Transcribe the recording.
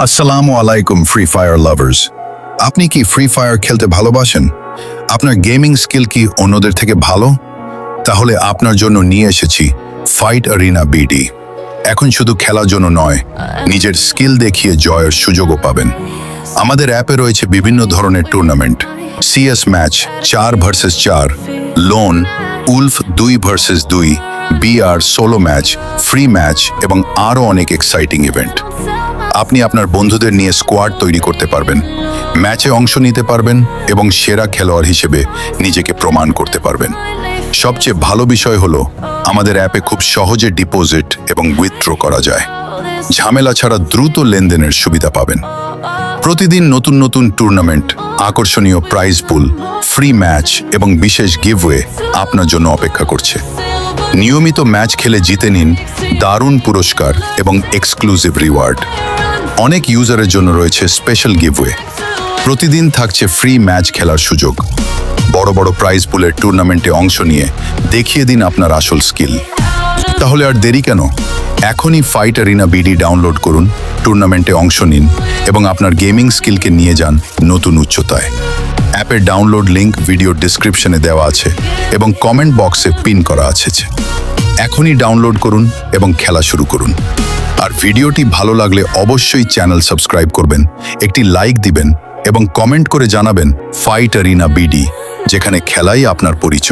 আসসালামু আলাইকুম free fire lovers. আপনি কি ফ্রি ফায়ার খেলতে ভালোবাসেন? আপনার গেমিং স্কিল কি অন্যদের থেকে ভালো? তাহলে আপনার জন্য নিয়ে এসেছি ফাইট অ্যারিনা বিডি। এখন শুধু খেলার জন্য নয়, নিজের স্কিল দেখিয়ে জয়ের সুযোগও পাবেন। আমাদের অ্যাপে রয়েছে বিভিন্ন ধরনের tournament, CS match 4 versus 4, lone, wolf 2 versus 2, BR solo match, free match এবং আরও অনেক এক্সাইটিং ইভেন্ট। আপনি আপনার বন্ধুদের নিয়ে স্কোয়াড তৈরি করতে পারবেন, ম্যাচে অংশ নিতে পারবেন এবং সেরা খেলোয়াড় হিসেবে নিজেকে প্রমাণ করতে পারবেন। সবচেয়ে ভালো বিষয় হলো আমাদের অ্যাপে খুব সহজে ডিপোজিট এবং উইথড্র করা যায়। ঝামেলা ছাড়া দ্রুত লেনদেনের সুবিধা পাবেন। প্রতিদিন নতুন নতুন টুর্নামেন্ট, আকর্ষণীয় প্রাইজ পুল, ফ্রি ম্যাচ এবং বিশেষ গিভওয়ে আপনার জন্য অপেক্ষা করছে। নিয়মিত ম্যাচ খেলে জিতে নিন দারুণ পুরস্কার এবং এক্সক্লুসিভ রিওয়ার্ড। অনেক ইউজারের জন্য রয়েছে স্পেশাল গিভওয়ে। প্রতিদিন থাকছে ফ্রি ম্যাচ খেলার সুযোগ। বড় বড় প্রাইজ পুলের টুর্নামেন্টে অংশ নিয়ে দেখিয়ে দিন আপনার আসল স্কিল। তাহলে আর দেরি কেন? এখনই ফাইট অ্যারিনা বিডি ডাউনলোড করুন, টুর্নামেন্টে অংশ নিন এবং আপনার গেমিং স্কিলকে নিয়ে যান নতুন উচ্চতায়। অ্যাপের ডাউনলোড লিংক ভিডিও ডেসক্রিপশনে দেওয়া আছে এবং কমেন্ট বক্সে পিন করা আছে। এখনই ডাউনলোড করুন এবং খেলা শুরু করুন। আর ভিডিওটি ভালো লাগলে অবশ্যই চ্যানেল সাবস্ক্রাইব করবেন, একটি লাইক দিবেন এবং কমেন্ট করে জানাবেন ফাইট অ্যারিনা বিডি, যেখানে খেলাই আপনার পরিচয়।